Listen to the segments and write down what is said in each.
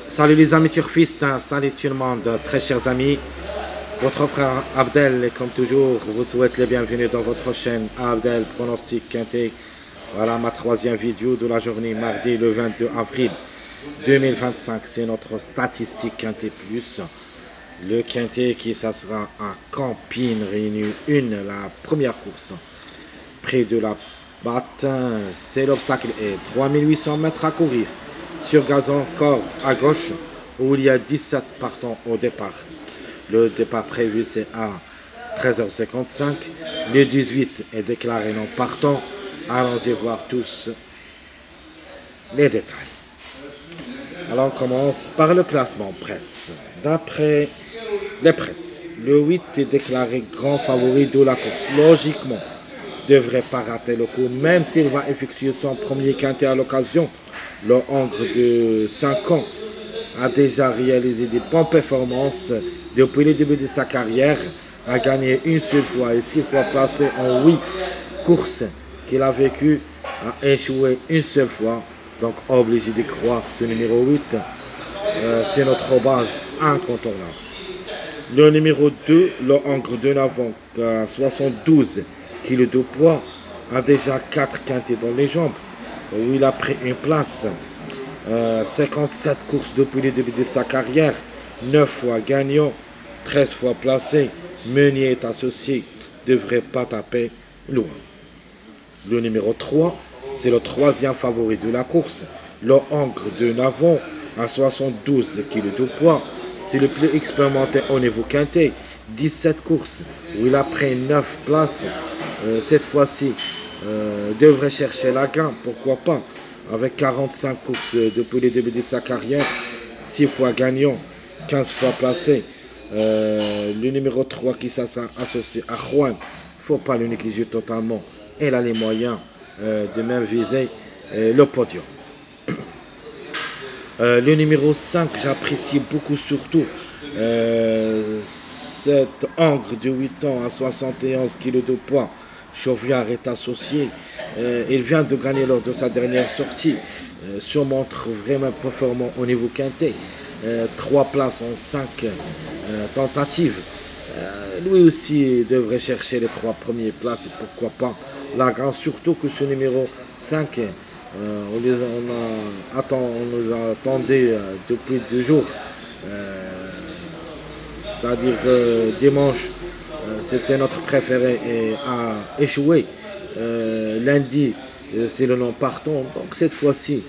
Salut les amis turfistes, salut tout le monde, très chers amis. Votre frère Abdel, et comme toujours, vous souhaite les bienvenus dans votre chaîne Abdel Pronostic Quintet. Voilà ma troisième vidéo de la journée, mardi le 22 avril 2025. C'est notre statistique Quintet Plus. Le Quintet qui ça sera à Campine, Réunion 1, la première course. Près de la batte, c'est l'obstacle est 3800 mètres à courir. Sur gazon, corde à gauche, où il y a 17 partants au départ. Le départ prévu c'est à 13h55. Le 18 est déclaré non partant. Allons-y voir tous les détails. Alors on commence par le classement presse. D'après les presses, le 8 est déclaré grand favori de la course. Logiquement, devrait pas rater le coup, même s'il va effectuer son premier quintet à l'occasion. Le Hongre de 5 ans a déjà réalisé des bonnes performances depuis le début de sa carrière, a gagné une seule fois et 6 fois placé en 8 courses qu'il a vécues, a échoué une seule fois, donc obligé de croire ce numéro 8, c'est notre base incontournable. Le numéro 2, le Hongre de Navon, à 72 kg de poids, a déjà 4 quintets dans les jambes, où il a pris une place, 57 courses depuis le début de sa carrière, 9 fois gagnant, 13 fois placé. Meunier est associé, devrait pas taper loin. Le numéro 3, c'est le troisième favori de la course, le Hongre de Navon, à 72 kg de poids, c'est le plus expérimenté au niveau quintet, 17 courses, où il a pris 9 places, cette fois-ci, devrait chercher la gain, pourquoi pas, avec 45 courses depuis le début de sa carrière, 6 fois gagnant, 15 fois placé. Le numéro 3 qui s'est associé à Juan, il ne faut pas le négliger totalement, il a les moyens de même viser le podium. Le numéro 5, j'apprécie beaucoup surtout cet Hongre de 8 ans à 71 kg de poids. Chauviard est associé. Il vient de gagner lors de sa dernière sortie. Se montre vraiment performant au niveau quintet. 3 places en 5 tentatives. Lui aussi devrait chercher les 3 premières places et pourquoi pas la gagne. Surtout que ce numéro 5, on nous a attendu depuis 2 jours. C'est-à-dire dimanche. C'était notre préféré et a échoué. Lundi, c'est le non partant. Donc cette fois-ci,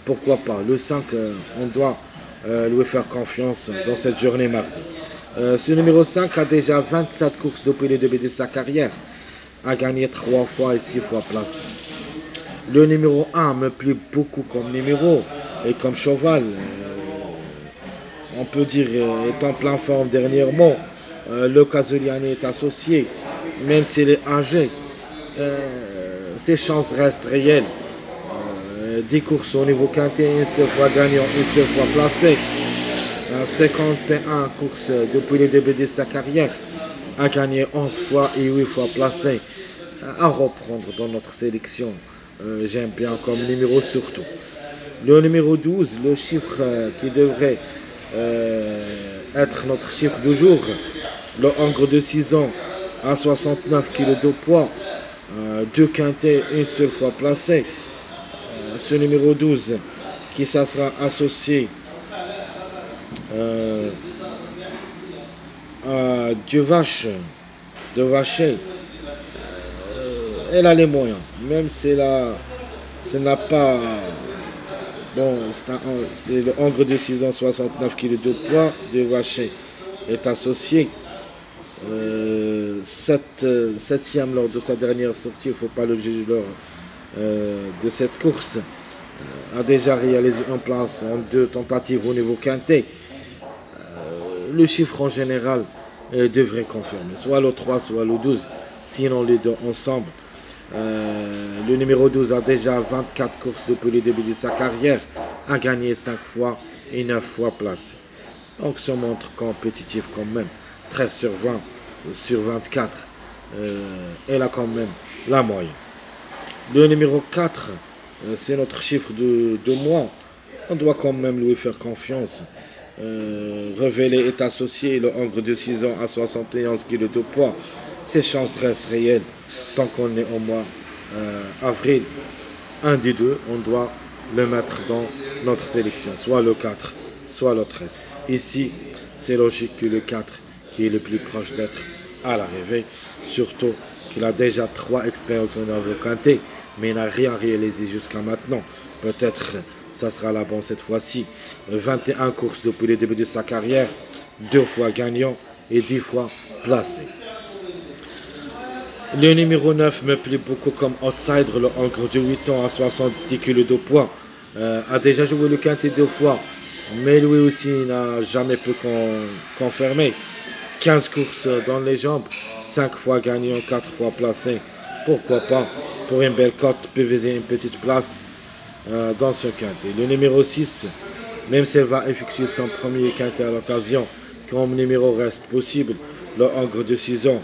pourquoi pas. Le 5, on doit lui faire confiance dans cette journée mardi. Ce numéro 5 a déjà 27 courses depuis le début de sa carrière. A gagné 3 fois et 6 fois placé. Le numéro 1 me plaît beaucoup comme numéro et comme cheval. On peut dire est en pleine forme dernièrement. Le Casoliani est associé, même s'il est âgé, ses chances restent réelles. 10 courses au niveau quintet, une seule fois gagnant, une seule fois placé. 51 courses depuis le début de sa carrière, a gagné 11 fois et 8 fois placé. À reprendre dans notre sélection, j'aime bien comme numéro surtout. Le numéro 12, le chiffre qui devrait être notre chiffre du jour, le Hongre de 6 ans à 69 kg de poids, 2 quintets, une seule fois placé. Ce numéro 12 qui ça sera associé à de Vacher, elle a les moyens, même si ce n'a pas. Bon, c'est le Hongre de 6 ans, 69 kg de poids, de Vacher est associé. 7e lors de sa dernière sortie, il ne faut pas le juger lors de cette course. A déjà réalisé une place en 2 tentatives au niveau quintet. Le chiffre en général devrait confirmer, soit le 3, soit le 12, sinon les deux ensemble. Le numéro 12 a déjà 24 courses depuis le début de sa carrière, a gagné 5 fois et 9 fois placé. Donc se montre compétitif quand même, 13 sur 20 sur 24, elle a quand même la moyenne. Le numéro 4, c'est notre chiffre de mois. on doit quand même lui faire confiance. Révélé est associé, le hongre de 6 ans à 71 kg de poids. Ses chances restent réelles tant qu'on est au mois avril. Un des deux, on doit le mettre dans notre sélection, soit le 4, soit le 13. Ici, c'est logique que le 4, qui est le plus proche d'être à l'arrivée, surtout qu'il a déjà 3 expériences au niveau quintet, mais il n'a rien réalisé jusqu'à maintenant. Peut-être ça sera la bonne cette fois-ci. 21 courses depuis le début de sa carrière, 2 fois gagnant et 10 fois placé. Le numéro 9 me plaît beaucoup comme outsider, le hongre de 8 ans à 70 kg de poids. A déjà joué le quintet 2 fois, mais lui aussi n'a jamais pu confirmer. 15 courses dans les jambes, 5 fois gagnant, 4 fois placé. Pourquoi pas, pour une belle cote, peut viser une petite place dans ce quintet. Le numéro 6, même s'il va effectuer son premier quintet à l'occasion, comme numéro reste possible, le hongre de 6 ans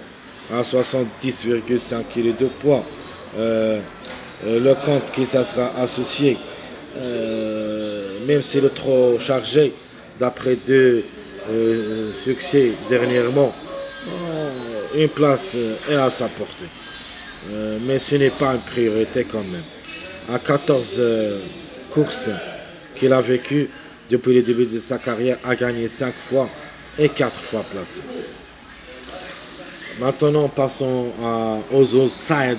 à 70,5 kg de poids. Le compte qui ça sera associé, même s'il est trop chargé, d'après 2 succès dernièrement, une place est à sa portée. Mais ce n'est pas une priorité quand même. À 14 courses qu'il a vécues depuis le début de sa carrière, a gagné 5 fois et 4 fois placé. Maintenant, passons aux outsiders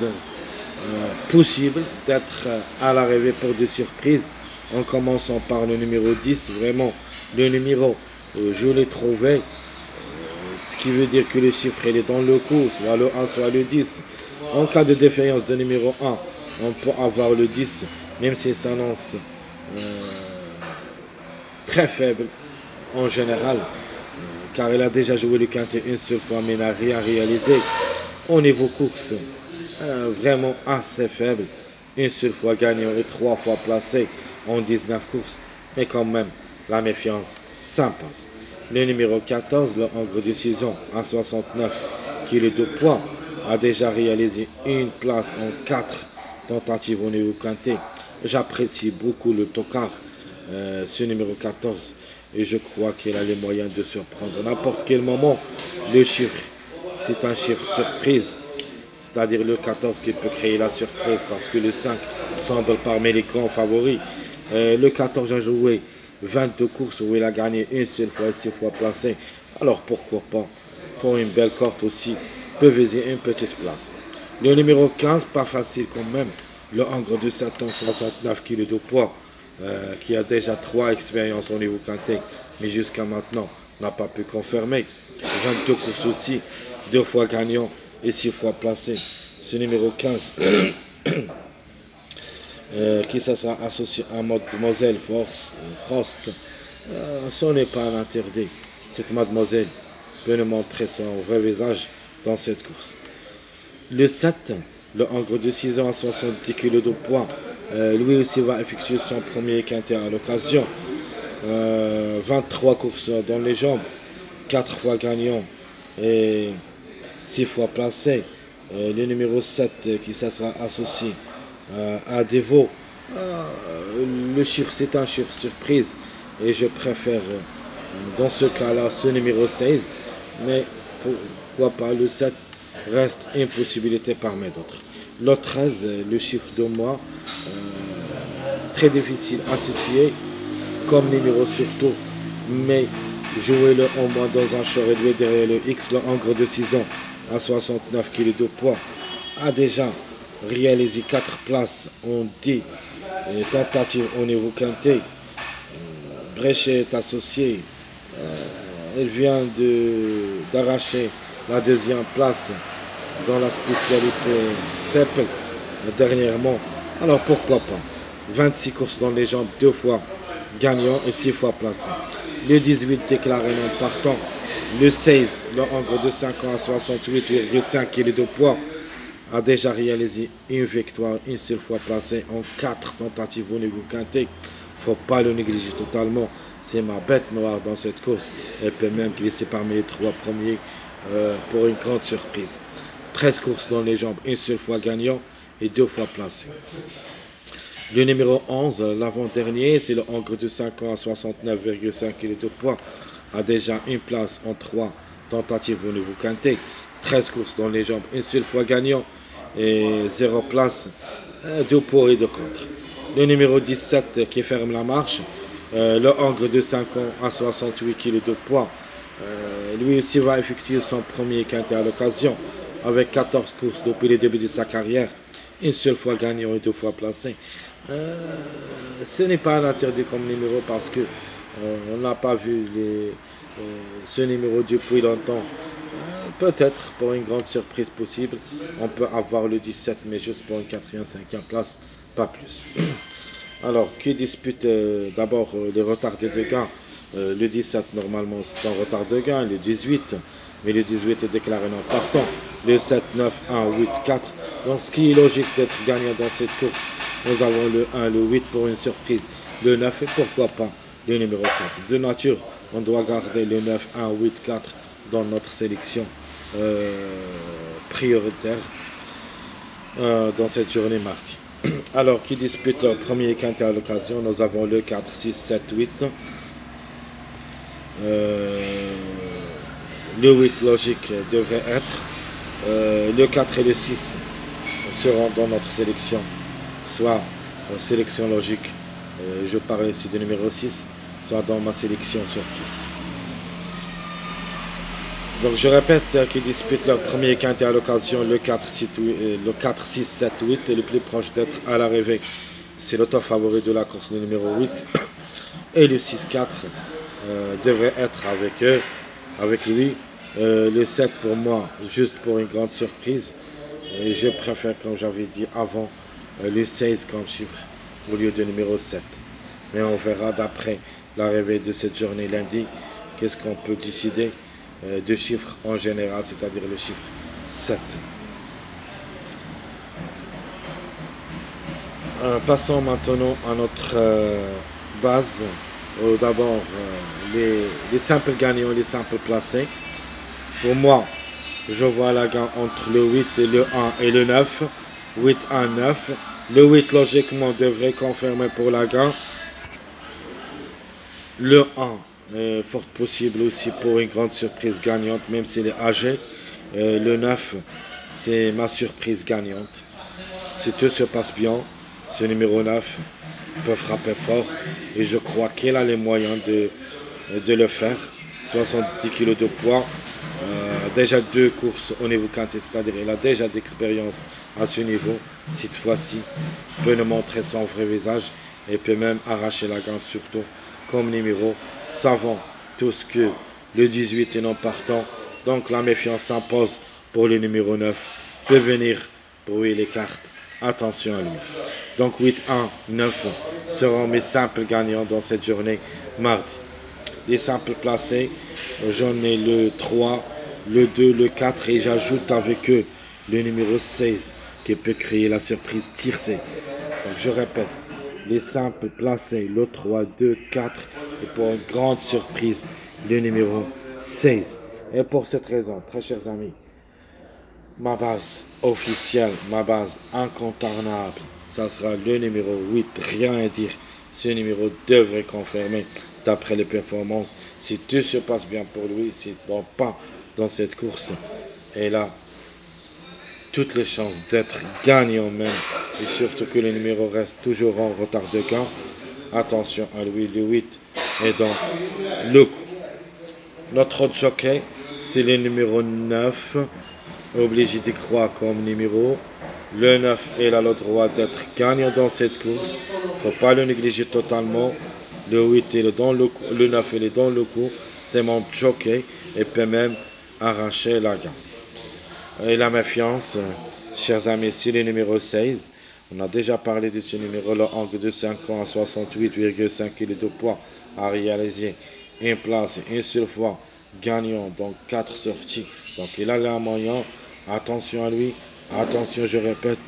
possibles d'être à l'arrivée pour des surprises. En commençant par le numéro 10, vraiment le numéro, je l'ai trouvé, ce qui veut dire que le chiffre il est dans le coup, soit le 1, soit le 10. En cas de défaillance de numéro 1, on peut avoir le 10, même s'il s'annonce très faible en général, car il a déjà joué le quintet une seule fois, mais n'a rien réalisé. Au niveau course, vraiment assez faible, une seule fois gagnant et 3 fois placé en 19 courses, mais quand même, la méfiance s'impose. Le numéro 14, le hongre de 6 ans à 69 kg de poids, a déjà réalisé une place en 4 tentatives au niveau quintet. J'apprécie beaucoup le tocard, ce numéro 14, et je crois qu'il a les moyens de surprendre à n'importe quel moment. Le chiffre, c'est un chiffre surprise, c'est-à-dire le 14 qui peut créer la surprise parce que le 5 semble parmi les grands favoris. Le 14 a joué 22 courses où il a gagné une seule fois et 6 fois placé. Alors pourquoi pas, pour une belle cote aussi, peut viser une petite place. Le numéro 15, pas facile quand même, le hongre de 7 ans, 69 kg de poids, qui a déjà 3 expériences au niveau quintet, mais jusqu'à maintenant n'a pas pu confirmer. 22 courses aussi, 2 fois gagnant et 6 fois placé. Ce numéro 15, qui ça sera associé à Mademoiselle Frost, ce n'est pas un interdit. Cette mademoiselle peut nous montrer son vrai visage dans cette course. Le 7, le hongre de 6 ans à 70 kg de poids, lui aussi va effectuer son premier quintet à l'occasion. 23 courses dans les jambes, 4 fois gagnant et 6 fois placé. Le numéro 7 qui ça sera associé à Devo. Le chiffre, c'est un chiffre surprise et je préfère dans ce cas-là ce numéro 16, mais pourquoi pas le 7 reste une possibilité parmi d'autres. Le 13, le chiffre de mois, très difficile à situer comme numéro surtout, mais jouer le en moins dans un choix réduit derrière le X, le hongre de 6 ans à 69 kg de poids, a déjà réalisé 4 places en 10 tentatives au niveau quintet. Bréchet est associé, elle vient d'arracher la 2e place dans la spécialité steeple dernièrement. Alors pourquoi pas, 26 courses dans les jambes, 2 fois gagnant et 6 fois placé. Le 18 déclaré non partant. Le 16, le hongre de 5 ans à 68,5 kg de poids, a déjà réalisé une victoire, une seule fois placée en 4 tentatives au niveau quintet. Faut pas le négliger totalement. C'est ma bête noire dans cette course. Elle peut même glisser parmi les 3 premiers pour une grande surprise. 13 courses dans les jambes, une seule fois gagnant et 2 fois placé. Le numéro 11, l'avant-dernier, c'est le Hongre de 5 ans à 69,5 kg de poids. A déjà une place en 3 tentatives au niveau quintet. 13 courses dans les jambes, une seule fois gagnant et 0 place, 2 pour et 2 contre. Le numéro 17 qui ferme la marche, le Hongre de 5 ans à 68 kg de poids. Lui aussi va effectuer son premier quintet à l'occasion avec 14 courses depuis le début de sa carrière. Une seule fois gagnant et 2 fois placé. Ce n'est pas un interdit comme numéro parce que on n'a pas vu ce numéro depuis longtemps. Peut-être pour une grande surprise possible, on peut avoir le 17, mais juste pour une 4e, 5e place, pas plus. Alors, qui dispute d'abord le retard de 2 gains? Le 17, normalement, c'est un retard de gain. Le 18, mais le 18 est déclaré non partant. Le 7, 9, 1, 8, 4. Donc, ce qui est logique d'être gagnant dans cette course, nous avons le 1, le 8 pour une surprise. Le 9 et pourquoi pas le numéro 4. De nature, on doit garder le 9, 1, 8, 4 dans notre sélection prioritaire dans cette journée mardi. Alors, qui dispute le premier quintet à l'occasion? Nous avons le 4, 6, 7, 8. Le 8 logique devrait être. Le 4 et le 6 seront dans notre sélection, soit sélection logique, je parle ici du numéro 6, soit dans ma sélection surprise. Donc je répète, qui dispute leur premier quintet à l'occasion, le 4, 6, 7, 8 est le plus proche d'être à l'arrivée. C'est l'auto favori de la course, le numéro 8. Et le 6, 4 devrait être avec eux, avec lui. Le 7 pour moi, juste pour une grande surprise. Et je préfère, comme j'avais dit avant, le 16 comme chiffre au lieu du numéro 7. Mais on verra d'après l'arrivée de cette journée lundi, qu'est-ce qu'on peut décider de chiffres en général, c'est-à-dire le chiffre 7. Passons maintenant à notre base. D'abord, les simples gagnants, les simples placés. Pour moi, je vois la gagne entre le 8 et le 1 et le 9. 8, 1, 9. Le 8, logiquement, devrait confirmer pour la gagne. Le 1 est fort possible aussi pour une grande surprise gagnante, même s'il est âgé. Le 9, c'est ma surprise gagnante. Si tout se passe bien, ce numéro 9 peut frapper fort. Et je crois qu'il a les moyens de le faire. 70 kg de poids. Déjà 2 courses au niveau quintet, c'est-à-dire il a déjà d'expérience à ce niveau. Cette fois-ci, peut nous montrer son vrai visage et peut même arracher la gagne, surtout comme numéro. Savons tous que le 18 est non partant, donc la méfiance s'impose pour le numéro 9. Peut venir brouiller les cartes. Attention à lui. Donc 8, 1, 9 seront mes simples gagnants dans cette journée mardi. Les simples placés, j'en ai le 3, le 2, le 4 et j'ajoute avec eux le numéro 16 qui peut créer la surprise tiercée. Donc je répète, les simples placés, le 3, 2, 4 et pour une grande surprise, le numéro 16. Et pour cette raison, très chers amis, ma base officielle, ma base incontournable, ça sera le numéro 8, rien à dire. Ce numéro devrait confirmer d'après les performances. Si tout se passe bien pour lui, s'il ne tombe pas dans cette course, et là, toutes les chances d'être gagnant même, et surtout que le numéro reste toujours en retard de gain. Attention à lui, le 8 est dans le coup. Notre autre jockey, c'est le numéro 9, obligé d'y croire comme numéro. Le 9 est là le droit d'être gagnant dans cette course. Il ne faut pas le négliger totalement. Le 8 est dans le coup, le 9 il est dans le coup. C'est mon jockey et peut même arracher la gagne. Et la méfiance, chers amis, c'est le numéro 16. On a déjà parlé de ce numéro, le Hongre de 5 ans à 68,5 kg de poids à réaliser une place une seule fois gagnant, donc 4 sorties. Donc il a les moyens. Attention à lui. Attention, je répète,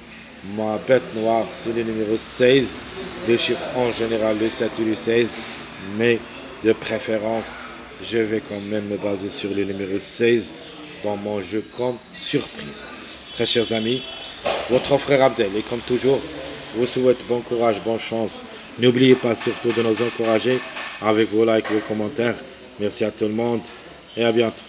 ma bête noire, c'est le numéro 16. Le chiffre en général, le 7 et le 16. Mais de préférence, je vais quand même me baser sur le numéro 16 dans mon jeu comme surprise. Très chers amis, votre frère Abdel. Et comme toujours, vous souhaite bon courage, bonne chance. N'oubliez pas surtout de nous encourager avec vos likes, vos commentaires. Merci à tout le monde et à bientôt.